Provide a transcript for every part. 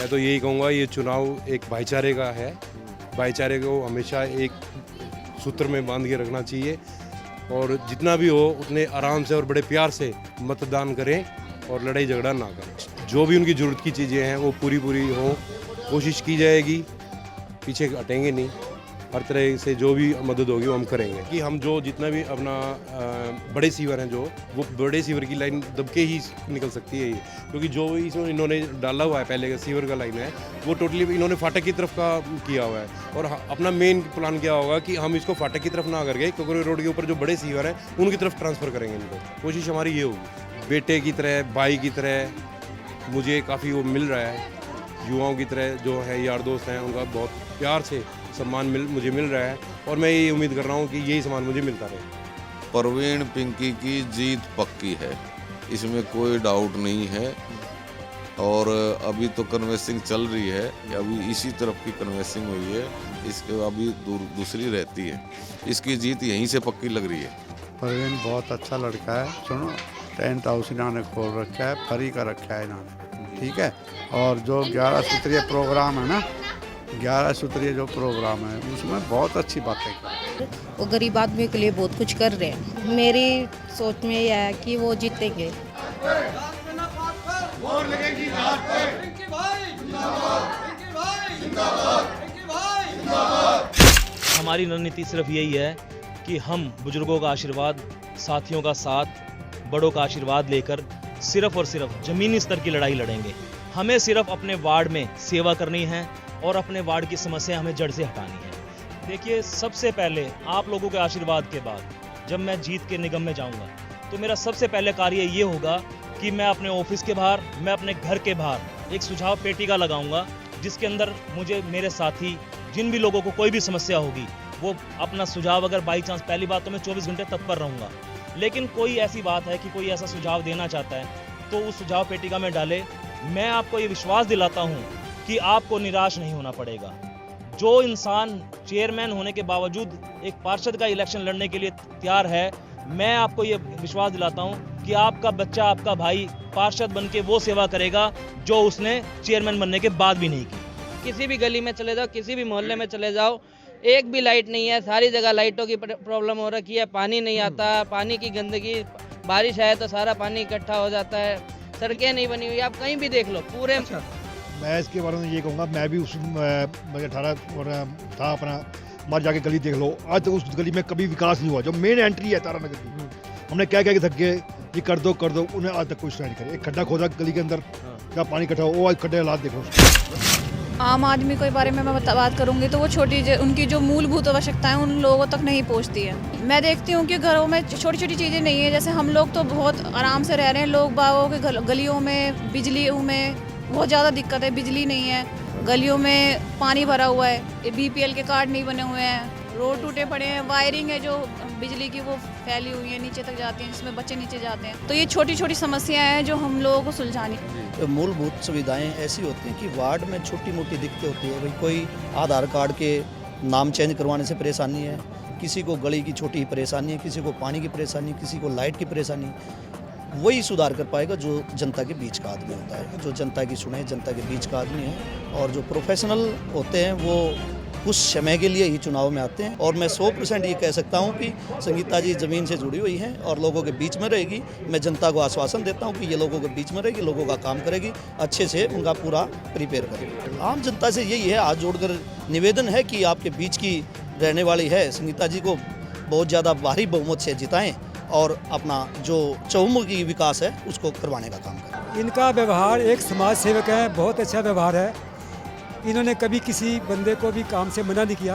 मैं तो यही कहूँगा ये चुनाव एक भाईचारे का है। भाईचारे को हमेशा एक सूत्र में बांध के रखना चाहिए और जितना भी हो उतने आराम से और बड़े प्यार से मतदान करें और लड़ाई झगड़ा ना करें। जो भी उनकी ज़रूरत की चीज़ें हैं वो पूरी हो, कोशिश की जाएगी, पीछे हटेंगे नहीं। हर तरह से जो भी मदद होगी वो हम करेंगे कि हम जो जितना भी अपना बड़े सीवर हैं जो वो बड़े सीवर की लाइन दब के ही निकल सकती है ये, क्योंकि जो इसमें इन्होंने डाला हुआ है पहले का सीवर का लाइन है वो टोटली इन्होंने फाटक की तरफ का किया हुआ है। और अपना मेन प्लान क्या होगा कि हम इसको फाटक की तरफ ना करके कोकरे रोड के ऊपर जो बड़े सीवर हैं उनकी तरफ ट्रांसफ़र करेंगे इनको। कोशिश हमारी ये होगी। बेटे की तरह, भाई की तरह मुझे काफ़ी वो मिल रहा है। युवाओं की तरह जो है यार दोस्त हैं उनका बहुत प्यार से सम्मान मुझे मिल रहा है और मैं ये उम्मीद कर रहा हूँ कि यही सम्मान मुझे मिलता रहे। परवीन पिंकी की जीत पक्की है, इसमें कोई डाउट नहीं है। और अभी तो कन्वेंसिंग चल रही है, अभी इसी तरफ की कन्वेंसिंग हुई है, इसके अभी दूसरी रहती है। इसकी जीत यहीं से पक्की लग रही है। परवीन बहुत अच्छा लड़का है। सुनो, टेंट हाउस इन्होंने खोल रखा है, फ्री का रखा है इन्होंने, ठीक है। और जो 11 सूत्रीय प्रोग्राम है ना, 11 सूत्रीय जो प्रोग्राम है उसमें बहुत अच्छी बातें कर। वो गरीब आदमी के लिए बहुत कुछ कर रहे हैं। मेरी सोच में यह है कि वो जीतेंगे। हमारी रणनीति सिर्फ यही है कि हम बुजुर्गों का आशीर्वाद, साथियों का साथ, बड़ों का आशीर्वाद लेकर सिर्फ और सिर्फ जमीनी स्तर की लड़ाई लड़ेंगे। हमें सिर्फ अपने वार्ड में सेवा करनी है और अपने वार्ड की समस्या हमें जड़ से हटानी है। देखिए, सबसे पहले आप लोगों के आशीर्वाद के बाद जब मैं जीत के निगम में जाऊंगा तो मेरा सबसे पहले कार्य ये होगा कि मैं अपने ऑफिस के बाहर, मैं अपने घर के बाहर एक सुझाव पेटिका लगाऊंगा, जिसके अंदर मुझे मेरे साथी जिन भी लोगों को कोई भी समस्या होगी वो अपना सुझाव, अगर बाई चांस, पहली बात तो मैं 24 घंटे तत्पर रहूंगा, लेकिन कोई ऐसी बात है कि कोई ऐसा सुझाव देना चाहता है तो उस सुझाव पेटिका में डाले। मैं आपको ये विश्वास दिलाता हूँ कि आपको निराश नहीं होना पड़ेगा। जो इंसान चेयरमैन होने के बावजूद एक पार्षद का इलेक्शन लड़ने के लिए तैयार है, मैं आपको ये विश्वास दिलाता हूँ कि आपका बच्चा, आपका भाई पार्षद बन के वो सेवा करेगा जो उसने चेयरमैन बनने के बाद भी नहीं की। किसी भी गली में चले जाओ, किसी भी मोहल्ले में चले जाओ, एक भी लाइट नहीं है। सारी जगह लाइटों की प्रॉब्लम हो रखी है, पानी नहीं आता, पानी की गंदगी, बारिश आए तो सारा पानी इकट्ठा हो जाता है, सड़कें नहीं बनी हुई, आप कहीं भी देख लो पूरे। मैं इसके बारे में ये कहूँगा, मैं भी उस 18 और था अपना, मर जाके गली देख लो, आज तक उस गली में कभी विकास नहीं हुआ। जो मेन एंट्री है तारा नगर की, हमने क्या क्या थक गए, ये कर दो, उन्हें आज तक कुछ नहीं करे। एक खड्डा खोदा गली के अंदर, जहाँ पानी इकट्ठा हो, वो आज खड्डे हालात देखो। आम आदमी के बारे में मैं बात करूंगी तो वो उनकी जो मूलभूत आवश्यकताएं उन लोगों तक नहीं पहुंचती है। मैं देखती हूँ कि घरों में छोटी छोटी चीज़ें नहीं है। जैसे हम लोग तो बहुत आराम से रह रहे हैं, लोग बागों के गलियों में, बिजलियों में बहुत ज़्यादा दिक्कत है। बिजली नहीं है, गलियों में पानी भरा हुआ है, BPL के कार्ड नहीं बने हुए हैं, रोड टूटे पड़े हैं, वायरिंग है जो बिजली की वो फैली हुई है, नीचे तक जाती है, जिसमें बच्चे नीचे जाते हैं। तो ये छोटी छोटी समस्याएं हैं जो हम लोगों को सुलझानी। मूलभूत सुविधाएं ऐसी होती हैं कि वार्ड में छोटी मोटी दिक्कतें होती है। भाई कोई आधार कार्ड के नाम चेंज करवाने से परेशानी है, किसी को गली की छोटी परेशानी है, किसी को पानी की परेशानी, किसी को लाइट की परेशानी। वही सुधार कर पाएगा जो जनता के बीच का आदमी होता है, जो जनता की सुने, जनता के बीच का आदमी है। और जो प्रोफेशनल होते हैं वो कुछ समय के लिए ही चुनाव में आते हैं। और मैं 100% ये कह सकता हूँ कि संगीता जी ज़मीन से जुड़ी हुई हैं और लोगों के बीच में रहेगी। मैं जनता को आश्वासन देता हूँ कि ये लोगों के बीच में रहेगी, लोगों का काम करेगी, अच्छे से उनका पूरा प्रिपेयर करेगी। आम जनता से यही है, हाथ जोड़कर निवेदन है कि आपके बीच की रहने वाली है संगीता जी को बहुत ज़्यादा भारी बहुमत से जिताएँ और अपना जो चहुमुखी विकास है उसको करवाने का काम करें। इनका व्यवहार, एक समाज सेवक है, बहुत अच्छा व्यवहार है। इन्होंने कभी किसी बंदे को भी काम से मना नहीं किया,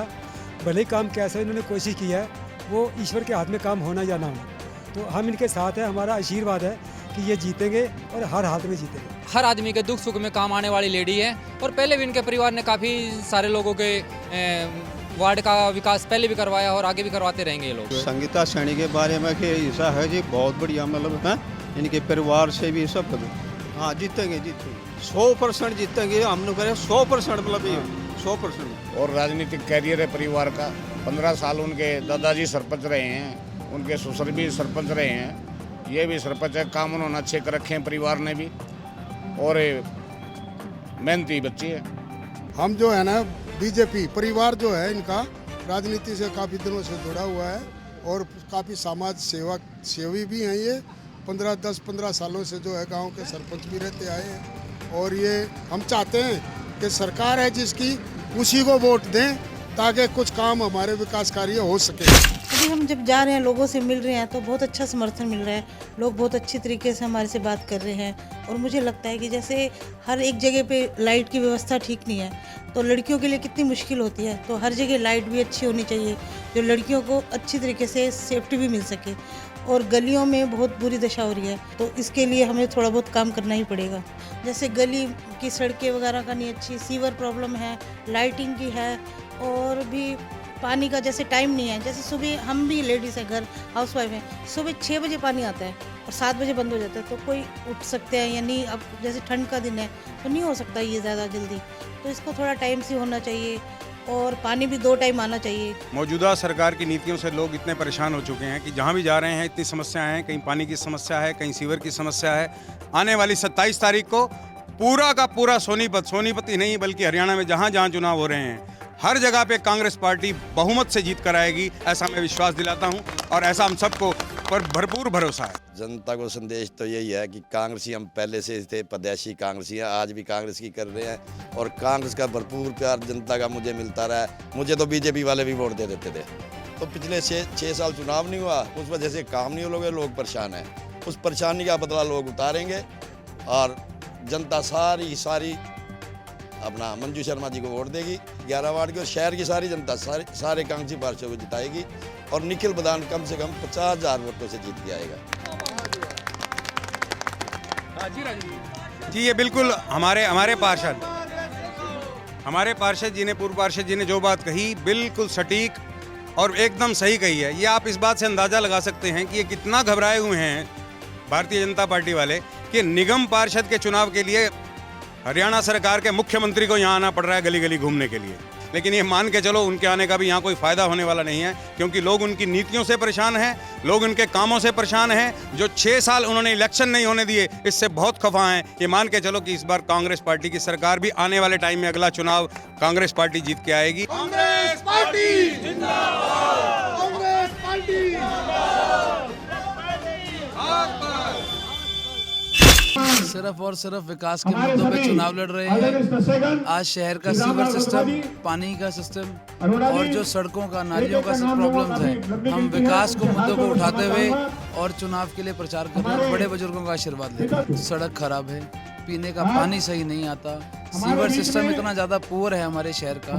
भले ही काम कैसा इन्होंने कोशिश की है, वो ईश्वर के हाथ में काम होना या ना होना। तो हम इनके साथ हैं, हमारा आशीर्वाद है कि ये जीतेंगे और हर हालत में जीतेंगे। हर आदमी के दुख सुख में काम आने वाली लेडी है और पहले भी इनके परिवार ने काफ़ी सारे लोगों के वार्ड का विकास पहले भी करवाया और आगे भी करवाते रहेंगे ये लोग। संगीता सैनी के बारे में कि ऐसा है जी, बहुत बढ़िया, मतलब है इनके परिवार से भी सब। हाँ, जीतेंगे 100% जीतेंगे। हम लोग करें 100%, मतलब ये 100%। और राजनीतिक कैरियर है परिवार का। 15 साल उनके दादाजी सरपंच रहे हैं, उनके ससुर भी सरपंच रहे हैं, ये भी सरपंच है। काम उन्होंने अच्छे कर रखे हैं परिवार ने भी। और मेहनती बच्ची है। हम जो है ना बीजेपी परिवार जो है इनका राजनीति से काफ़ी दिनों से जुड़ा हुआ है और काफ़ी समाज सेवी भी हैं। ये 10-15 सालों से जो है गांव के सरपंच भी रहते आए हैं और ये हम चाहते हैं कि सरकार है जिसकी उसी को वोट दें ताकि कुछ काम हमारे विकास कार्य हो सके। अभी हम जब जा रहे हैं लोगों से मिल रहे हैं तो बहुत अच्छा समर्थन मिल रहा है। लोग बहुत अच्छी तरीके से हमारे से बात कर रहे हैं और मुझे लगता है कि जैसे हर एक जगह पे लाइट की व्यवस्था ठीक नहीं है तो लड़कियों के लिए कितनी मुश्किल होती है, तो हर जगह लाइट भी अच्छी होनी चाहिए जो लड़कियों को अच्छी तरीके से सेफ्टी भी मिल सके। और गलियों में बहुत बुरी दशा हो रही है तो इसके लिए हमें थोड़ा बहुत काम करना ही पड़ेगा। जैसे गली की सड़कें वगैरह का नहीं अच्छी, सीवर प्रॉब्लम है, लाइटिंग की है और भी पानी का जैसे टाइम नहीं है। जैसे सुबह हम भी लेडीज़ हैं, घर हाउसवाइफ हैं, सुबह 6 बजे पानी आता है और 7 बजे बंद हो जाता है, तो कोई उठ सकते हैं या नहीं। अब जैसे ठंड का दिन है तो नहीं हो सकता ये ज़्यादा जल्दी, तो इसको थोड़ा टाइम से होना चाहिए और पानी भी 2 टाइम आना चाहिए। मौजूदा सरकार की नीतियों से लोग इतने परेशान हो चुके हैं कि जहाँ भी जा रहे हैं इतनी समस्याएं हैं, कहीं पानी की समस्या है, कहीं सीवर की समस्या है। आने वाली 27 तारीख को पूरा का पूरा सोनीपत ही नहीं बल्कि हरियाणा में जहाँ जहाँ चुनाव हो रहे हैं हर जगह पे कांग्रेस पार्टी बहुमत से जीत कर आएगी, ऐसा मैं विश्वास दिलाता हूं और ऐसा हम सबको पर भरपूर भरोसा है। जनता को संदेश तो यही है कि कांग्रेसी हम पहले से थे, प्रत्याशी कांग्रेसी हैं, आज भी कांग्रेस की कर रहे हैं और कांग्रेस का भरपूर प्यार जनता का मुझे मिलता रहा है। मुझे तो बीजेपी वाले भी वोट दे देते थे, तो पिछले 6 साल चुनाव नहीं हुआ, उस वजह से काम नहीं हो, लोग परेशान हैं। उस परेशानी का बदला लोग उतारेंगे और जनता सारी अपना मंजू शर्मा जी को वोट देगी 11 वार्ड की और शहर की सारी जनता सारे कांग्रेसी पार्टियों को जिताएगी और निखिल बदान कम से कम 50,000 वोटों से जीत के आएगा। जी ये बिल्कुल हमारे पार्षद जी ने, पूर्व पार्षद जी ने जो बात कही बिल्कुल सटीक और एकदम सही कही है। ये आप इस बात से अंदाज़ा लगा सकते हैं कि ये कितना घबराए हुए हैं भारतीय जनता पार्टी वाले कि निगम पार्षद के चुनाव के लिए हरियाणा सरकार के मुख्यमंत्री को यहाँ आना पड़ रहा है गली गली घूमने के लिए। लेकिन ये मान के चलो उनके आने का भी यहाँ कोई फ़ायदा होने वाला नहीं है, क्योंकि लोग उनकी नीतियों से परेशान हैं, लोग उनके कामों से परेशान हैं। जो 6 साल उन्होंने इलेक्शन नहीं होने दिए, इससे बहुत खफा हैं। ये मान के चलो कि इस बार कांग्रेस पार्टी की सरकार भी आने वाले टाइम में अगला चुनाव कांग्रेस पार्टी जीत के आएगी। कांग्रेस पार्टी जिंदाबाद, कांग्रेस पार्टी सिर्फ और सिर्फ विकास के मुद्दों पे चुनाव लड़ रहे हैं। आज शहर का सीवर सिस्टम, पानी का सिस्टम और जो सड़कों का, नालियों का सब प्रॉब्लम्स है, हम विकास को मुद्दों को उठाते हुए और चुनाव के लिए प्रचार कर रहे हैं। बड़े बुजुर्गों का आशीर्वाद लेकर। सड़क खराब है, पीने का पानी सही नहीं आता, सीवर सिस्टम इतना ज़्यादा पुअर है हमारे शहर का।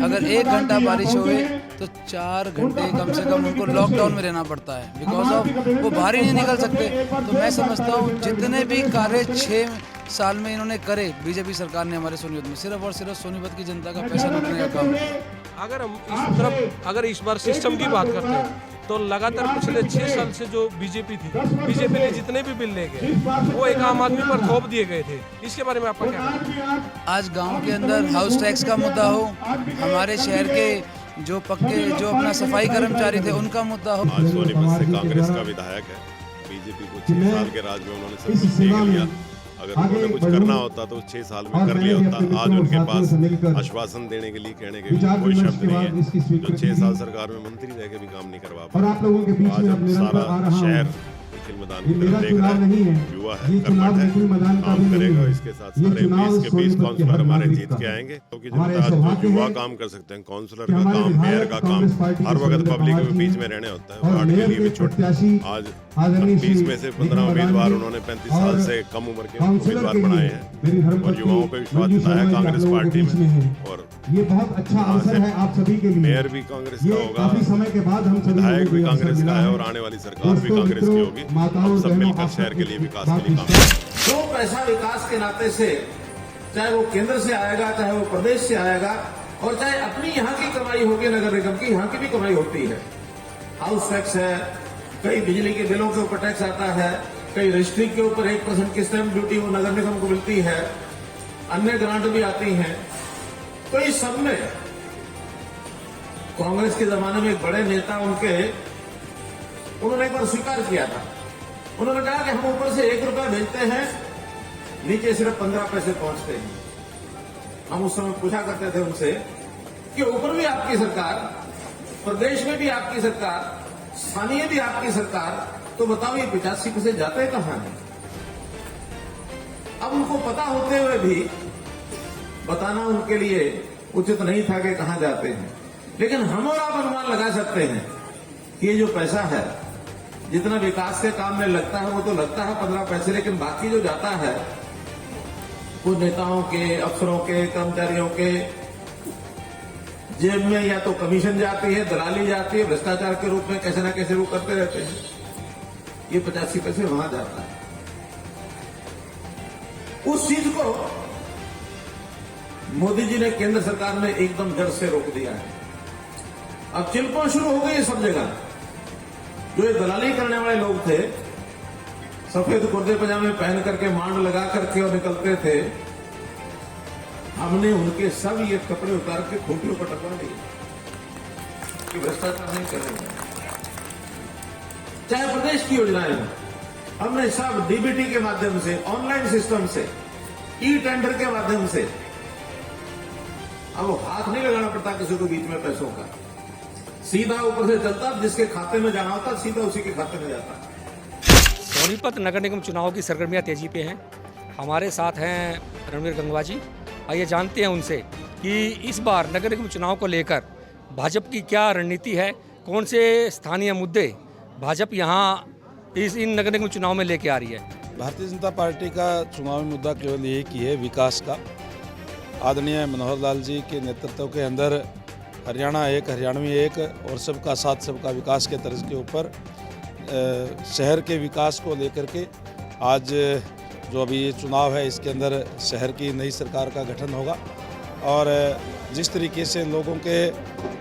अगर 1 घंटा बारिश होए तो 4 घंटे कम से कम उनको लॉकडाउन में रहना पड़ता है, बिकॉज ऑफ वो बाहर ही नहीं निकल सकते। तो मैं समझता हूँ जितने भी कार्य 6 साल में इन्होंने करे बीजेपी सरकार ने हमारे सोनीपत में, सिर्फ और सिर्फ सोनीपत की जनता का पैसा लूटने का काम। अगर इस बार सिस्टम की बात करते हैं तो लगातार पिछले 6 साल से जो बीजेपी ने जितने भी बिल ले गए वो एक आम आदमी पर थोप दिए गए थे। इसके बारे में आपका क्या कहना है? आज गांव के अंदर हाउस टैक्स का मुद्दा हो, हमारे शहर के जो अपना सफाई कर्मचारी थे उनका मुद्दा हो। आज सोनीपत से कांग्रेस का विधायक है, बीजेपी को 6 साल के राज में उन्होंने सब कुछ देख लिया। अगर उन्होंने कुछ करना होता तो 6 साल में कर लिया होता। आज उनके पास आश्वासन देने के लिए, कहने के लिए कोई शब्द नहीं है। जो 6 साल सरकार में मंत्री रह के भी काम नहीं करवा पाए। आज हम सारा शहर निखिल मैदान की तरफ देख रहे हैं। युवा है, कर्मठ है, काम करेगा। इसके साथ सारे 20 के 20 काउंसलर हमारे जीत के आएंगे, क्योंकि जो युवा काम कर सकते हैं, काउंसलर का काम, मेयर का काम, हर वक्त पब्लिक के बीच में रहने होता है। वार्ड के लिए भी छोटे, आज 20 में से 15 उम्मीदवार उन्होंने 35 साल से कम उम्र के उम्मीदवार बनाए हैं और युवाओं पे विश्वास जताया कांग्रेस पार्टी में। और ये बहुत अच्छा अवसर है आप सभी के लिए। मेयर भी कांग्रेस का होगा, विधायक भी कांग्रेस का है और आने वाली सरकार भी कांग्रेस की होगी। हम सब मिलकर शहर के लिए, विकास के लिए काम करेंगे। जो पैसा विकास के नाते से, चाहे वो केंद्र से आएगा, चाहे वो प्रदेश से आएगा, और चाहे अपनी यहाँ की कमाई होगी, नगर निगम की यहाँ की भी कमाई होती है। हाउस टैक्स है, कई बिजली के बिलों के ऊपर टैक्स आता है, कई रजिस्ट्री के ऊपर 1% की स्टैंप ड्यूटी वो नगर निगम को मिलती है, अन्य ग्रांट भी आती हैं। तो इस सब में कांग्रेस के जमाने में एक बड़े नेता उन्होंने एक बार स्वीकार किया था। उन्होंने कहा कि हम ऊपर से 1 रुपया भेजते हैं, नीचे सिर्फ 15 पैसे पहुंचते हैं। हम उस समय पूछा करते थे उनसे कि ऊपर भी आपकी सरकार, प्रदेश में भी आपकी सरकार, स्थानीय भी आपकी सरकार, तो बताओ ये 85% जाते कहां हैं? अब उनको पता होते हुए भी बताना उनके लिए उचित नहीं था कि कहां जाते हैं। लेकिन हम और आप अनुमान लगा सकते हैं कि ये जो पैसा है, जितना विकास के काम में लगता है वो तो लगता है 15 पैसे, लेकिन बाकी जो जाता है वो नेताओं के, अफसरों के, कर्मचारियों के जेब में या तो कमीशन जाती है, दलाली जाती है, भ्रष्टाचार के रूप में कैसे ना कैसे वो करते रहते हैं। ये 85 पैसे वहां जाता है। उस चीज को मोदी जी ने, केंद्र सरकार ने एकदम जड़ से रोक दिया है। अब चिल्पन शुरू हो गई है सब जगह। जो ये दलाली करने वाले लोग थे, सफेद कुर्ते पजामे पहन करके, मांड लगा करके और निकलते थे, हमने उनके सब ये कपड़े उतार के खूंटियों पर टकरा दिए कि भ्रष्टाचार नहीं करेंगे। चाहे प्रदेश की योजनाएं हो, हमने सब डीबीटी के माध्यम से, ऑनलाइन सिस्टम से, ई टेंडर के माध्यम से, अब वो हाथ नहीं लगाना पड़ता किसी को बीच में पैसों का, सीधा ऊपर से चलता, जिसके खाते में जाना होता सीधा उसी के खाते में जाता। सोनीपत नगर निगम चुनाव की सरगर्मियां तेजी पे हैं। हमारे साथ हैं रणवीर गंगवा जी। आइए जानते हैं उनसे कि इस बार नगर निगम चुनाव को लेकर भाजपा की क्या रणनीति है, कौन से स्थानीय मुद्दे भाजपा यहाँ इन नगर निगम चुनाव में लेके आ रही है। भारतीय जनता पार्टी का चुनावी मुद्दा केवल एक ही है, विकास का। आदरणीय मनोहर लाल जी के नेतृत्व के अंदर हरियाणा एक, हरियाणवी एक और सबका साथ सबका विकास के तर्ज के ऊपर शहर के विकास को लेकर के आज जो अभी ये चुनाव है, इसके अंदर शहर की नई सरकार का गठन होगा। और जिस तरीके से लोगों के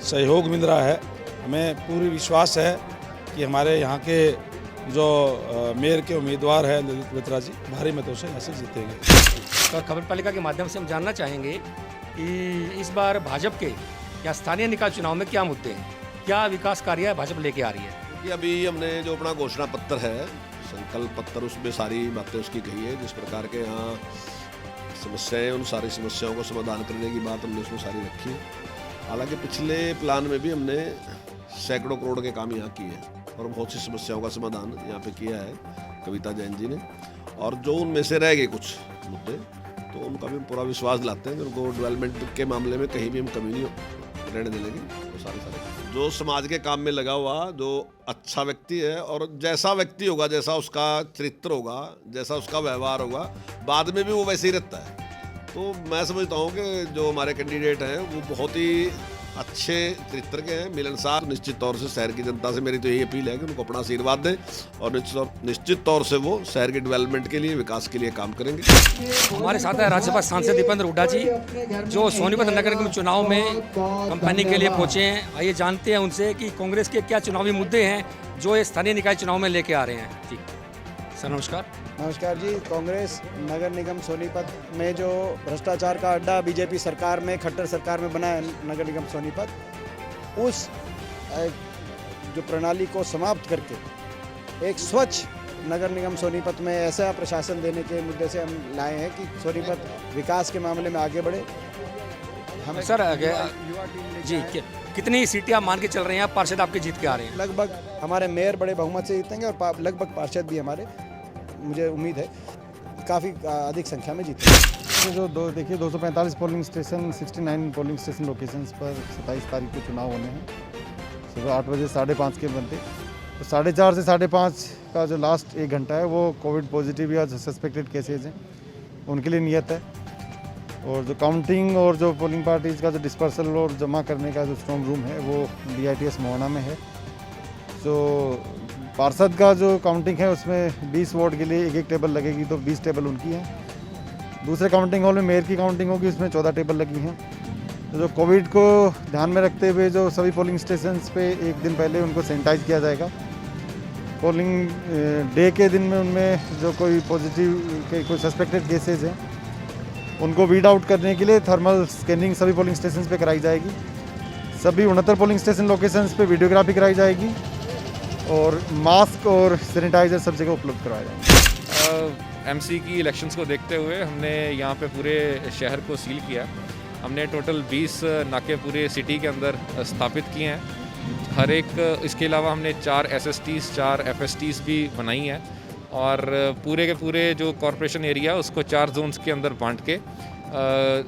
सहयोग मिल रहा है, हमें पूरी विश्वास है कि हमारे यहाँ के जो मेयर के उम्मीदवार हैं ललित बत्रा जी, भारी मतों से यहाँ से जीतेंगे। तो खबर पालिका के माध्यम से हम जानना चाहेंगे कि इस बार भाजपा के या स्थानीय निकाय चुनाव में क्या मुद्दे हैं, क्या विकास कार्य भाजपा लेके आ रही है। कि अभी हमने जो अपना घोषणा पत्र है, संकल्प पत्र, उसमें सारी बातें उसकी कही है। जिस प्रकार के यहाँ समस्याएं, उन सारी समस्याओं को समाधान करने की बात हमने उसमें सारी रखी है। हालांकि पिछले प्लान में भी हमने सैकड़ों करोड़ के काम यहाँ किए हैं और बहुत सी समस्याओं का समाधान यहाँ पे किया है कविता जैन जी ने। और जो उनमें से रह गए कुछ मुद्दे, तो उनका भी हम पूरा विश्वास दिलाते हैं कि उनको डेवलपमेंट के मामले में कहीं भी हम कमी नहीं रहने देंगे। तो सारे जो समाज के काम में लगा हुआ, जो अच्छा व्यक्ति है और जैसा व्यक्ति होगा, जैसा उसका चरित्र होगा, जैसा उसका व्यवहार होगा, बाद में भी वो वैसे ही रहता है। तो मैं समझता हूँ कि जो हमारे कैंडिडेट हैं वो बहुत ही अच्छे चरित्र के हैं, मिलनसार। निश्चित तौर से शहर की जनता से मेरी तो यही अपील है कि उनको अपना आशीर्वाद दें और निश्चित तौर से वो शहर के डेवलपमेंट के लिए, विकास के लिए काम करेंगे। हमारे साथ है राज्यसभा सांसद दीपेंद्र हुड्डा जी, जो सोनीपत नगर निगम चुनाव में कंपनी के लिए पहुंचे हैं। आइए जानते हैं उनसे कि कांग्रेस के क्या चुनावी मुद्दे हैं जो ये स्थानीय निकाय चुनाव में लेके आ रहे हैं। जी सर नमस्कार। नमस्कार जी। कांग्रेस नगर निगम सोनीपत में जो भ्रष्टाचार का अड्डा बीजेपी सरकार में, खट्टर सरकार में बना है नगर निगम सोनीपत, उस जो प्रणाली को समाप्त करके एक स्वच्छ नगर निगम सोनीपत में ऐसा प्रशासन देने के मुद्दे से हम लाए हैं कि सोनीपत विकास के मामले में आगे बढ़े। हम सर जी कितनी सीटें आप मान के चल रहे हैं, आप पार्षद आपके जीत के आ रहे हैं? लगभग हमारे मेयर बड़े बहुमत से जीतेंगे और लगभग पार्षद भी हमारे, मुझे उम्मीद है, काफ़ी अधिक संख्या में जीतेंगे। जो देखिए 245 polling station, 69 polling station locations पर 27 तारीख को चुनाव होने हैं। सुबह 8 बजे 5:30 के बनते, तो 4:30 से 5:30 का जो लास्ट 1 घंटा है वो कोविड पॉजिटिव या सस्पेक्टेड केसेज हैं उनके लिए नियत है। और जो काउंटिंग और जो पोलिंग पार्टीज़ का जो डिस्पर्सल और जमा करने का जो स्ट्रॉन्ग रूम है वो DITS मोहना में है। तो पार्षद का जो काउंटिंग है उसमें 20 वोट के लिए एक टेबल लगेगी, तो 20 टेबल उनकी हैं। दूसरे काउंटिंग हॉल में मेयर की काउंटिंग होगी, उसमें 14 टेबल लगी हैं। तो जो कोविड को ध्यान में रखते हुए जो सभी पोलिंग स्टेशंस पे एक दिन पहले उनको सैनिटाइज किया जाएगा। पोलिंग डे के दिन में उनमें जो कोई पॉजिटिव के कोई सस्पेक्टेड केसेज हैं उनको वीड आउट करने के लिए थर्मल स्कैनिंग सभी पोलिंग स्टेशन पे कराई जाएगी। सभी 69 पोलिंग स्टेशन लोकेशंस पे वीडियोग्राफी कराई जाएगी और मास्क और सैनिटाइजर सब जगह उपलब्ध करवाया जाएगा। MC की इलेक्शंस को देखते हुए हमने यहाँ पे पूरे शहर को सील किया हमने टोटल 20 नाके पूरे सिटी के अंदर स्थापित किए हैं। हर एक, इसके अलावा हमने 4 SSTs 4 FSTs भी बनाई हैं और पूरे के पूरे जो कॉरपोरेशन एरिया उसको 4 जोन्स के अंदर बांट के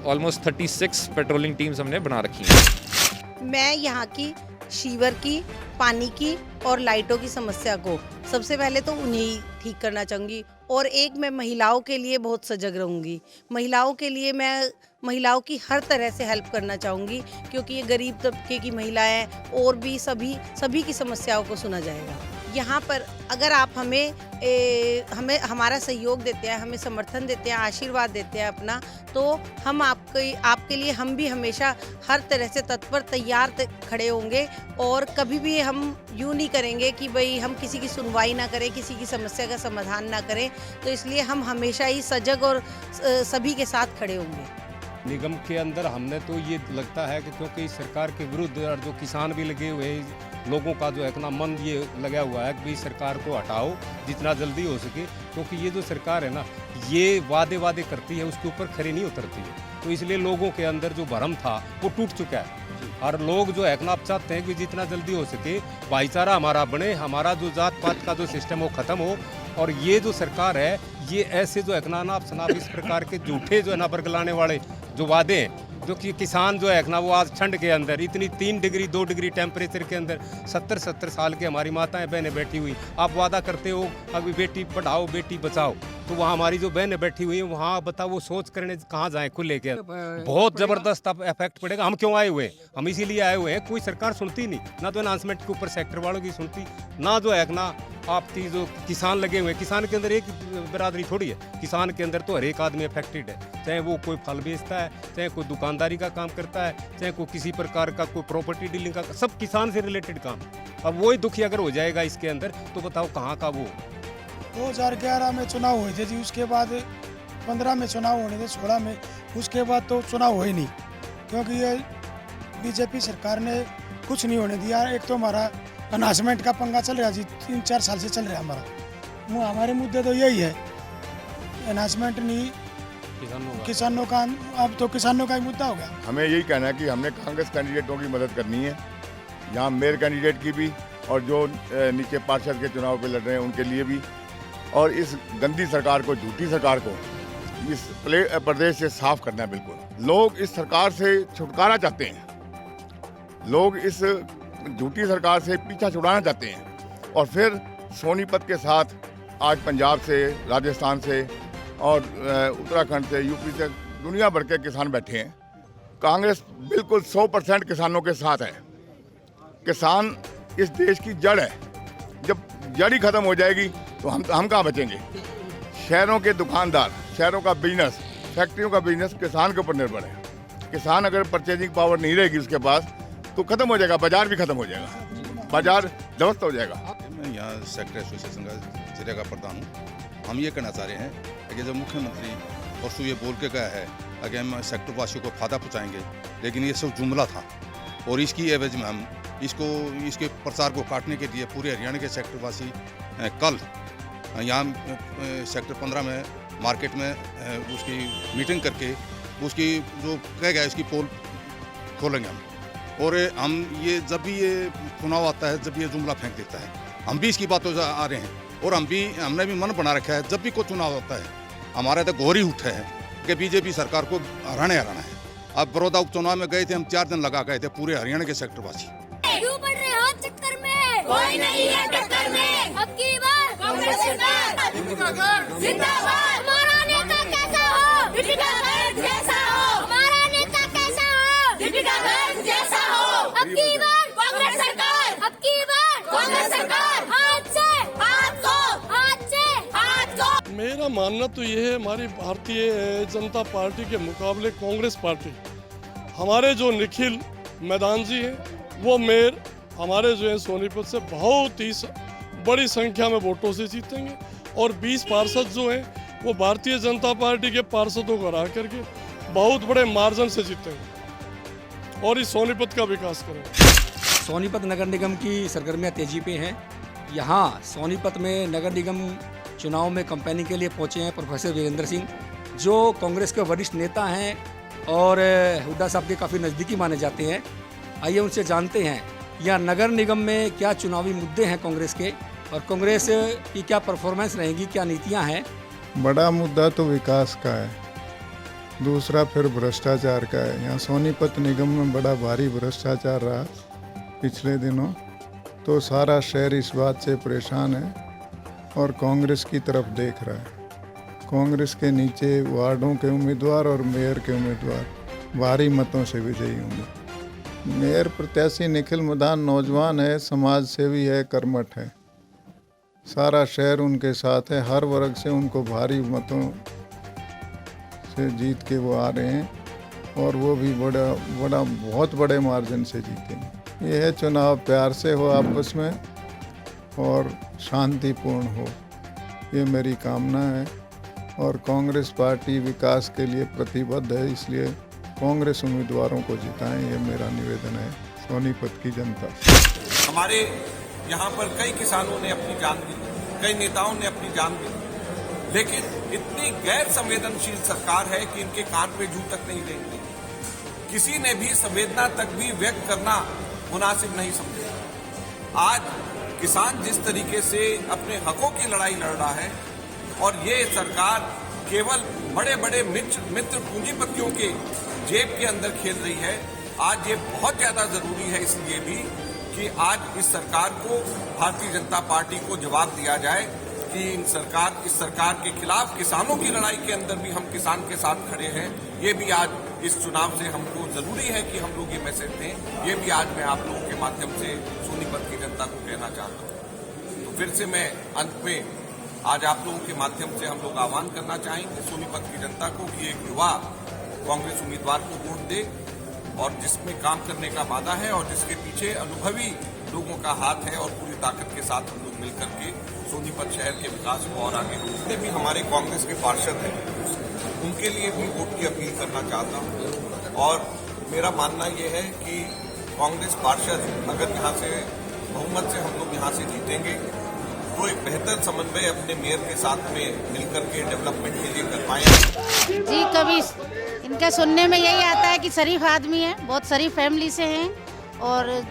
ऑलमोस्ट 36 पेट्रोलिंग टीम्स हमने बना रखी हैं। मैं यहाँ की शीवर की, पानी की और लाइटों की समस्या को सबसे पहले तो उन्हें ठीक करना चाहूँगी और एक मैं महिलाओं के लिए बहुत सजग रहूँगी। महिलाओं के लिए मैं महिलाओं की हर तरह से हेल्प करना चाहूँगी क्योंकि ये गरीब तबके की महिलाएं और भी सभी की समस्याओं को सुना जाएगा। यहाँ पर अगर आप हमें हमारा सहयोग देते हैं, हमें समर्थन देते हैं, आशीर्वाद देते हैं अपना, तो हम आपके लिए हम भी हमेशा हर तरह से तत्पर तैयार खड़े होंगे और कभी भी हम यूँ नहीं करेंगे कि भाई हम किसी की सुनवाई ना करें, किसी की समस्या का समाधान ना करें। तो इसलिए हम हमेशा ही सजग और सभी के साथ खड़े होंगे। निगम के अंदर हमने तो ये लगता है कि क्योंकि सरकार के विरुद्ध और जो किसान भी लगे हुए हैं, लोगों का जो है ना मन ये लगा हुआ है कि भाई सरकार को हटाओ जितना जल्दी हो सके, क्योंकि ये जो सरकार है ना ये वादे करती है, उसके ऊपर खरी नहीं उतरती है। तो इसलिए लोगों के अंदर जो भरम था वो टूट चुका है और लोग जो है ना आप चाहते हैं कि जितना जल्दी हो सके भाईचारा हमारा बने, हमारा जो जात पात का जो सिस्टम वो ख़त्म हो। और ये जो सरकार है ये ऐसे जो है ना आप शनाब इस प्रकार के झूठे जो है ना बरगलाने वाले जो वादे हैं, जो कि किसान जो है ना वो आज ठंड के अंदर इतनी 3 डिग्री 2 डिग्री टेम्परेचर के अंदर 70 साल के हमारी माताएं बहनें बैठी हुई, आप वादा करते हो अभी बेटी पढ़ाओ बेटी बचाओ, तो वहाँ हमारी जो बहनें बैठी हुई हैं वहाँ बताओ वो सोच करने कहाँ जाएँ खुले के, बहुत ज़बरदस्त अब इफेक्ट पड़ेगा। हम क्यों आए हुए हैं? हम इसीलिए आए हुए हैं, कोई सरकार सुनती नहीं, ना तो अनाउंसमेंट के ऊपर सेक्टर वालों की सुनती, ना जो है ना आपकी जो किसान लगे हुए हैं। किसान के अंदर एक बिरादरी थोड़ी है, किसान के अंदर तो हर एक आदमी अफेक्टेड है, चाहे वो कोई फल बेचता है, चाहे कोई दुकानदारी का काम करता है, चाहे कोई किसी प्रकार का कोई प्रॉपर्टी डीलिंग का, सब किसान से रिलेटेड काम। अब वही दुखी अगर हो जाएगा इसके अंदर तो बताओ कहाँ का वो। 2011 में चुनाव हुए थे जी, उसके बाद 15 में चुनाव होने थे, 16 में, उसके बाद तो चुनाव हुए नहीं क्योंकि ये बीजेपी सरकार ने कुछ नहीं होने दिया। एक तो हमारा अनाउंसमेंट का पंगा चल रहा जी, 3-4 साल से चल रहा है हमारे मुद्दे तो यही है, अनाउंसमेंट नहीं किसानों का, अब तो किसानों का ही मुद्दा हो गया। हमें यही कहना है कि हमने कांग्रेस कैंडिडेटों की मदद करनी है, यहाँ मेयर कैंडिडेट की भी और जो नीचे पार्षद के चुनाव पे लड़ रहे हैं उनके लिए भी, और इस गंदी सरकार को, झूठी सरकार को इस प्रदेश से साफ करना है। बिल्कुल लोग इस सरकार से छुटकारा चाहते हैं, लोग इस झूठी सरकार से पीछा छुड़ाना चाहते हैं और फिर सोनीपत के साथ आज पंजाब से, राजस्थान से और उत्तराखंड से, यूपी से दुनिया भर के किसान बैठे हैं। कांग्रेस बिल्कुल 100% किसानों के साथ है। किसान इस देश की जड़ है, जब जड़ ही खत्म हो जाएगी तो हम कहाँ बचेंगे। शहरों के दुकानदार, शहरों का बिजनेस, फैक्ट्रियों का बिजनेस किसान के ऊपर निर्भर है। किसान अगर परचेजिंग पावर नहीं रहेगी उसके पास तो खत्म हो जाएगा, बाजार भी खत्म हो जाएगा, बाजार ध्वस्त हो जाएगा। मैं यहाँ सेक्टर एसोसिएशन का जिले का प्रधान हूँ। हम ये कहना चाह रहे हैं कि जब मुख्यमंत्री परसों ये बोल के गया है कि हम सेक्टर वासियों को फायदा पहुँचाएंगे, लेकिन ये सब जुमला था और इसकी एवज में हम इसके प्रचार को काटने के लिए पूरे हरियाणा के सेक्टर वासी कल यहाँ सेक्टर 15 में मार्केट में उसकी मीटिंग करके उसकी जो कह गया इसकी पोल खोलेंगे हम। और हम ये जब भी ये चुनाव आता है, जब ये जुमला फेंक देता है, हम भी इसकी बातों से आ रहे हैं और हमने भी मन बना रखा है जब भी कोई चुनाव होता है हमारा तो घोर ही उठे है कि बीजेपी सरकार को हराना है। अब बड़ौदा उपचुनाव में गए थे हम, 4 दिन लगा गए थे पूरे हरियाणा के सेक्टर वासी। चक्कर में कोई नहीं है टक्कर में, अब की बार कांग्रेस सरकार जिंदाबाद। हमारा नेता कैसा हो, दीपिका गर्ग जैसा हो, हमारा नेता कैसा हो, दीपिका गर्ग जैसा हो। अब की बार कांग्रेस सरकार, अब की बार कांग्रेस सरकार, हाथ से हाथ को, हाथ से हाथ को। मेरा मानना तो ये है, हमारी भारतीय जनता पार्टी के मुकाबले कांग्रेस पार्टी, हमारे जो निखिल मैदान जी हैं वो मेयर हमारे जो है सोनीपत से बहुत ही बड़ी संख्या में वोटों से जीतेंगे और 20 पार्षद जो हैं वो भारतीय जनता पार्टी के पार्षदों को हरा करके बहुत बड़े मार्जिन से जीतेंगे और इस सोनीपत का विकास करेंगे। सोनीपत नगर निगम की सरगर्मियां तेजी पे हैं। यहाँ सोनीपत में नगर निगम चुनाव में कैंपेनिंग के लिए पहुँचे हैं प्रोफेसर वीरेंद्र सिंह, जो कांग्रेस के वरिष्ठ नेता हैं और हुड्डा साहब के काफ़ी नज़दीकी माने जाते हैं। आइए उनसे जानते हैं यहाँ नगर निगम में क्या चुनावी मुद्दे हैं कांग्रेस के, और कांग्रेस की क्या परफॉर्मेंस रहेगी, क्या नीतियाँ हैं। बड़ा मुद्दा तो विकास का है, दूसरा फिर भ्रष्टाचार का है। यहाँ सोनीपत निगम में बड़ा भारी भ्रष्टाचार रहा पिछले दिनों, तो सारा शहर इस बात से परेशान है और कांग्रेस की तरफ देख रहा है। कांग्रेस के नीचे वार्डों के उम्मीदवार और मेयर के उम्मीदवार भारी मतों से विजयी होंगे। मेयर प्रत्याशी निखिल मदान नौजवान है, समाज सेवी है, कर्मठ है, सारा शहर उनके साथ है, हर वर्ग से उनको भारी मतों से जीत के वो आ रहे हैं और वो भी बहुत बड़े मार्जिन से जीतेंगे। ये है चुनाव प्यार से हो आपस में और शांतिपूर्ण हो, ये मेरी कामना है। और कांग्रेस पार्टी विकास के लिए प्रतिबद्ध है, इसलिए कांग्रेस उम्मीदवारों को जिताएं, ये मेरा निवेदन है सोनीपत की जनता। हमारे यहाँ पर कई किसानों ने अपनी जान दी, कई नेताओं ने अपनी जान दी, लेकिन इतनी गैर संवेदनशील सरकार है कि इनके कान पे जू तक नहीं देंगे। किसी ने भी संवेदना तक भी व्यक्त करना मुनासिब नहीं समझा। आज किसान जिस तरीके से अपने हकों की लड़ाई लड़ रहा है और ये सरकार केवल बड़े बड़े मित्र पूंजीपतियों के जेब के अंदर खेल रही है, आज ये बहुत ज्यादा जरूरी है इसलिए भी कि आज इस सरकार को, भारतीय जनता पार्टी को जवाब दिया जाए कि इस सरकार के खिलाफ किसानों की लड़ाई के अंदर भी हम किसान के साथ खड़े हैं। ये भी आज इस चुनाव से हमको जरूरी है कि हम लोग ये मैसेज दें। ये भी आज मैं आप लोगों के माध्यम से सोनीपत की जनता को कहना चाहता हूँ। तो फिर से मैं अंत में आज आप लोगों के माध्यम से हम लोग आह्वान करना चाहेंगे सोनीपत की जनता को कि एक युवा कांग्रेस उम्मीदवार को वोट दे और जिसमें काम करने का वादा है और जिसके पीछे अनुभवी लोगों का हाथ है, और पूरी ताकत के साथ हम लोग मिलकर के सोनीपत शहर के विकास को और आगे जितने भी हमारे कांग्रेस के पार्षद हैं उनके लिए भी वोट की अपील करना चाहता हूँ। और मेरा मानना यह है कि कांग्रेस पार्षद अगर यहाँ से बहुमत से हम लोग यहाँ से जीतेंगे तो एक बेहतर समन्वय अपने मेयर के साथ में मिलकर के डेवलपमेंट के लिए कर पाएंगे। जी कभी इनका सुनने में यही आता है कि शरीफ आदमी है, बहुत शरीफ फैमिली से हैं और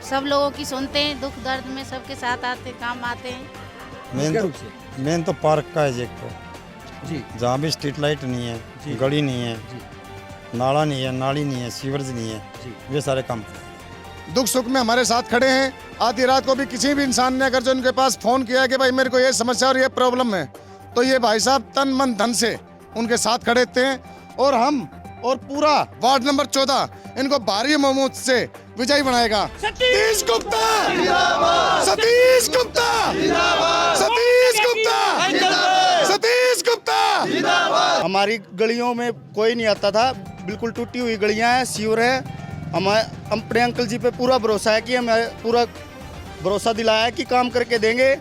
सब लोगों की सुनते हैं, दुख दर्द में सबके साथ आते काम आते हैं। मेन तो पार्क का है जी, जहाँ भी स्ट्रीट लाइट नहीं है, गली नहीं है, नाला नहीं है, नाली नहीं है, सीवरेज नहीं है, ये सारे काम दुख सुख में हमारे साथ खड़े हैं। आधी रात को भी किसी भी इंसान ने अगर जो उनके पास फ़ोन किया कि भाई मेरे को ये समस्या और ये प्रॉब्लम है, तो ये भाई साहब तन मन धन से उनके साथ खड़े थे। और हम और पूरा वार्ड नंबर 14 इनको भारी बहुमत से विजयी बनाएगा। सतीश गुप्ता जिंदाबाद, सतीश गुप्ता जिंदाबाद, सतीश गुप्ता जिंदाबाद, सतीश गुप्ता जिंदाबाद। हमारी गलियों में कोई नहीं आता था, बिल्कुल टूटी हुई गलियां हैं, सीवर है। हम अपने अंकल जी पे पूरा भरोसा है कि हमें पूरा भरोसा दिलाया है कि काम करके देंगे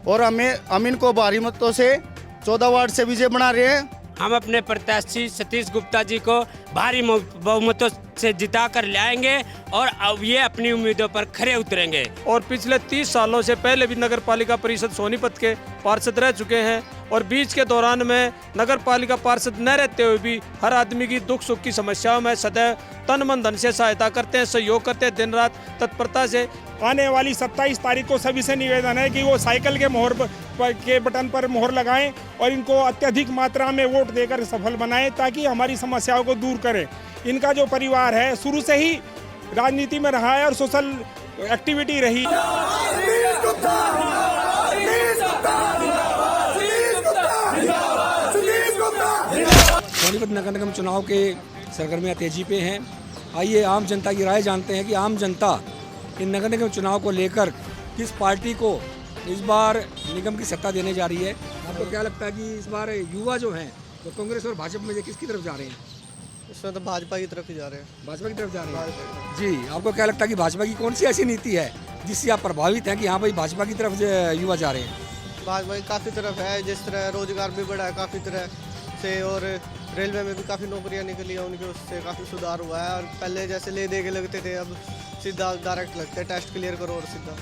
और हम इनको भारी मतों से 14 वार्ड से विजय बना रहे हैं। हम अपने प्रत्याशी सतीश गुप्ता जी को भारी बहुमतों से जिता कर लाएंगे और अब ये अपनी उम्मीदों पर खरे उतरेंगे। और पिछले 30 सालों से पहले भी नगर पालिका परिषद सोनीपत के पार्षद रह चुके हैं और बीच के दौरान में नगर पालिका पार्षद न रहते हुए भी हर आदमी की दुख सुख की समस्याओं में सदैव तन मन धन से सहायता करते हैं, सहयोग करते हैं, दिन रात तत्परता से। आने वाली 27 तारीख को सभी से निवेदन है कि वो साइकिल के बटन पर मोहर लगाएं और इनको अत्यधिक मात्रा में वोट देकर सफल बनाएं ताकि हमारी समस्याओं को दूर करें। इनका जो परिवार है शुरू से ही राजनीति में रहा है और सोशल एक्टिविटी रही। सोनीपत नगर निगम चुनाव के सरगर्मियाँ तेजी पे हैं। आइए आम जनता की राय जानते हैं कि आम जनता इन नगर निगम चुनाव को लेकर किस पार्टी को इस बार निगम की सत्ता देने जा रही है। आपको क्या लगता है कि इस बार युवा जो हैं तो कांग्रेस और भाजपा में से किसकी तरफ जा रहे हैं? इसमें तो भाजपा की तरफ ही जा रहे हैं। भाजपा की तरफ जा रहे हैं जी। आपको क्या लगता है कि भाजपा की कौन सी ऐसी नीति है जिससे आप प्रभावित हैं कि हाँ भाई भाजपा की तरफ युवा जा रहे हैं? भाजपा की काफ़ी तरफ है, जिस तरह रोजगार भी बढ़ा है काफ़ी तरह से और रेलवे में भी काफ़ी नौकरियां निकली हैं उनके, उससे काफ़ी सुधार हुआ है। और पहले जैसे ले दे के लगते थे अब सीधा डायरेक्ट लगते हैं, टेस्ट क्लियर करो और सीधा।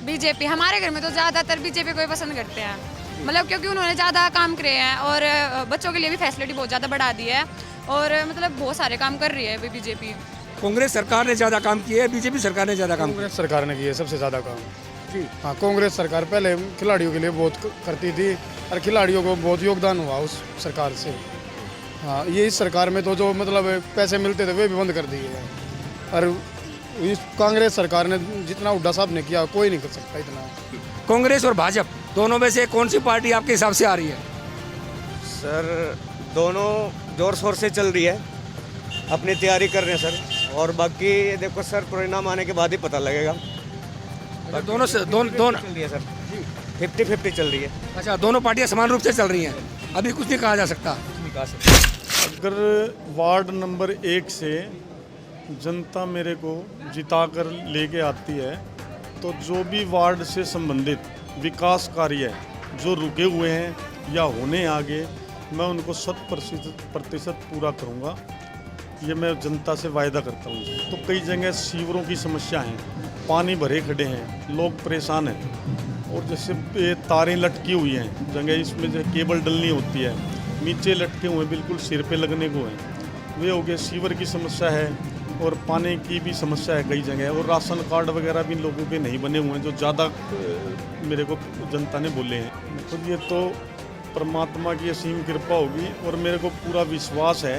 बीजेपी, हमारे घर में तो ज़्यादातर बीजेपी को ही पसंद करते हैं। मतलब क्योंकि उन्होंने ज़्यादा काम करे हैं और बच्चों के लिए भी फैसिलिटी बहुत ज़्यादा बढ़ा दी है और मतलब बहुत सारे काम कर रही है अभी बीजेपी। कांग्रेस सरकार ने ज़्यादा काम किया है, बीजेपी सरकार ने ज़्यादा काम किया? कांग्रेस सरकार ने किया सबसे ज़्यादा काम जी। हाँ, कांग्रेस सरकार पहले खिलाड़ियों के लिए बहुत करती थी और खिलाड़ियों को बहुत योगदान हुआ उस सरकार से। हाँ, ये इस सरकार में तो जो मतलब पैसे मिलते थे वे भी बंद कर दिए हैं और इस कांग्रेस सरकार ने जितना हुड्डा साहब ने किया कोई नहीं कर सकता इतना। कांग्रेस और भाजपा दोनों में से कौन सी पार्टी आपके हिसाब से आ रही है? सर दोनों जोर शोर से चल रही है, अपनी तैयारी कर रहे हैं सर, और बाकी देखो सर परिणाम आने के बाद ही पता लगेगा। दोनों से दोनों चल रही है सर, 50-50 चल रही है। अच्छा, दोनों पार्टियां समान रूप से चल रही हैं, अभी कुछ नहीं कहा जा सकता। अगर वार्ड नंबर 1 से जनता मेरे को जिताकर लेके आती है तो जो भी वार्ड से संबंधित विकास कार्य जो रुके हुए हैं या होने आगे, मैं उनको 100% पूरा करूँगा। ये मैं जनता से वायदा करता हूँ। तो कई जगह सीवरों की समस्या है, पानी भरे खड़े हैं, लोग परेशान हैं, और जैसे ये तारें लटकी हुई हैं जगह, इसमें जो केबल डलनी होती है, नीचे लटके हुए बिल्कुल सिर पे लगने को हैं, वे हो गए। सीवर की समस्या है और पानी की भी समस्या है कई जगह, और राशन कार्ड वगैरह भी लोगों के नहीं बने हुए हैं जो ज़्यादा मेरे को जनता ने बोले हैं। तो ये तो परमात्मा की असीम कृपा होगी और मेरे को पूरा विश्वास है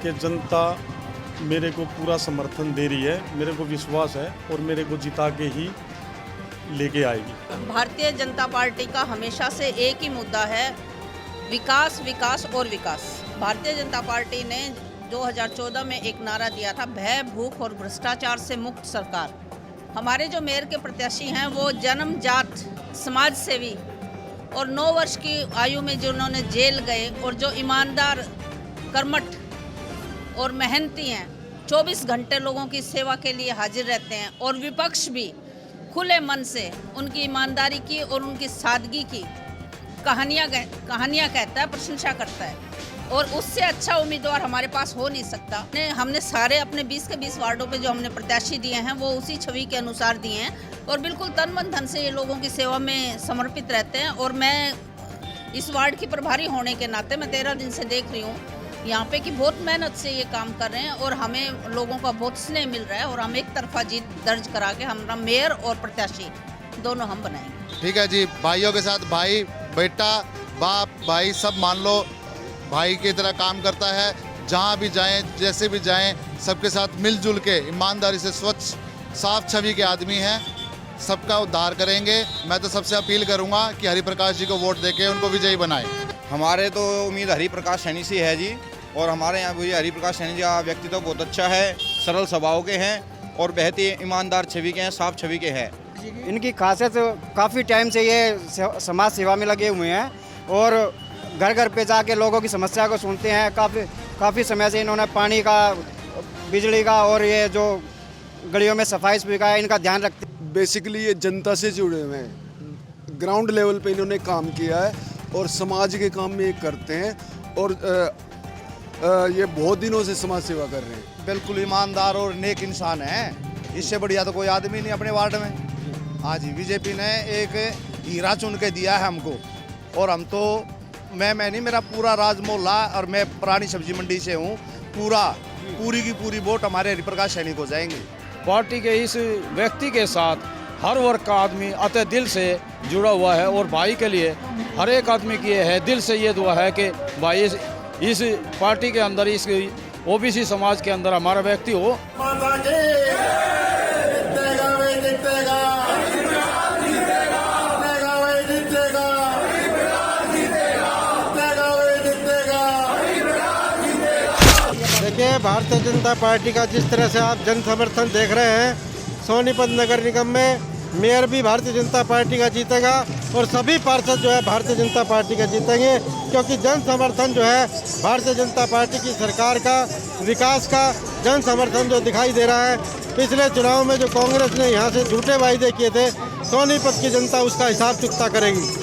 कि जनता मेरे को पूरा समर्थन दे रही है। मेरे को विश्वास है और मेरे को जिता के ही लेके आएगी। भारतीय जनता पार्टी का हमेशा से एक ही मुद्दा है, विकास विकास और विकास। भारतीय जनता पार्टी ने 2014 में एक नारा दिया था, भय भूख और भ्रष्टाचार से मुक्त सरकार। हमारे जो मेयर के प्रत्याशी हैं वो जन्मजात समाज सेवी और 9 वर्ष की आयु में जिन्होंने जेल गए और जो ईमानदार कर्मठ और मेहनती हैं, 24 घंटे लोगों की सेवा के लिए हाजिर रहते हैं, और विपक्ष भी खुले मन से उनकी ईमानदारी की और उनकी सादगी की कहानियाँ कहता है, प्रशंसा करता है, और उससे अच्छा उम्मीदवार हमारे पास हो नहीं सकता। हमने सारे अपने 20 के 20 वार्डों पे जो हमने प्रत्याशी दिए हैं वो उसी छवि के अनुसार दिए हैं और बिल्कुल तन मन धन से ये लोगों की सेवा में समर्पित रहते हैं। और मैं इस वार्ड की प्रभारी होने के नाते मैं 13 दिन से देख रही हूँ यहाँ पे कि बहुत मेहनत से ये काम कर रहे हैं और हमें लोगों का बहुत स्नेह मिल रहा है, और हम एक तरफा जीत दर्ज करा के हमारा मेयर और प्रत्याशी दोनों हम बनाएंगे। ठीक है जी, भाइयों के साथ भाई, बेटा, बाप, भाई सब मान लो भाई की तरह काम करता है। जहाँ भी जाएं, जैसे भी जाएं, सबके साथ मिलजुल के ईमानदारी से स्वच्छ साफ छवि के आदमी हैं, सबका उद्धार करेंगे। मैं तो सबसे अपील करूँगा कि हरिप्रकाश जी को वोट देके उनको विजयी बनाएं। हमारे तो उम्मीद हरिप्रकाश सैनी से है जी, और हमारे यहाँ भी हरिप्रकाश सैनी जी का व्यक्तित्व बहुत अच्छा है, सरल स्वभाव के हैं और बहुत ही ईमानदार छवि के हैं, साफ छवि के हैं। इनकी खासियत काफ़ी टाइम से ये समाज सेवा में लगे हुए हैं और घर घर पे जाके लोगों की समस्या को सुनते हैं। काफ़ी समय से इन्होंने पानी का, बिजली का और ये जो गलियों में सफाई सुफाई का इनका ध्यान रखते हैं। बेसिकली ये जनता से जुड़े हुए हैं, ग्राउंड लेवल पे इन्होंने काम किया है और समाज के काम में करते हैं, और ये बहुत दिनों से समाज सेवा कर रहे हैं। बिल्कुल ईमानदार और नेक इंसान है, इससे बढ़िया तो कोई आदमी नहीं अपने वार्ड में। हाँ जी, बीजेपी ने एक हीरा चुन के दिया है हमको, और हम तो मैं नहीं, मेरा पूरा राज मोहल्ला, और मैं पुरानी सब्जी मंडी से हूँ, पूरी की पूरी वोट हमारे हरिप्रकाश सैनी को जाएंगे। पार्टी के इस व्यक्ति के साथ हर वर्ग का आदमी अतः दिल से जुड़ा हुआ है, और भाई के लिए हर एक आदमी की है दिल से ये दुआ है कि भाई इस पार्टी के अंदर, इस ओबीसी समाज के अंदर हमारा व्यक्ति हो। देखिए, भारतीय जनता पार्टी का जिस तरह से आप जन समर्थन देख रहे हैं, सोनीपत नगर निगम में मेयर भी भारतीय जनता पार्टी का जीतेगा और सभी पार्षद जो है भारतीय जनता पार्टी का जीतेंगे, क्योंकि जन समर्थन जो है भारतीय जनता पार्टी की सरकार का, विकास का जन समर्थन जो दिखाई दे रहा है। पिछले चुनाव में जो कांग्रेस ने यहाँ से झूठे वायदे किए थे, सोनीपत की जनता उसका हिसाब चुकता करेगी।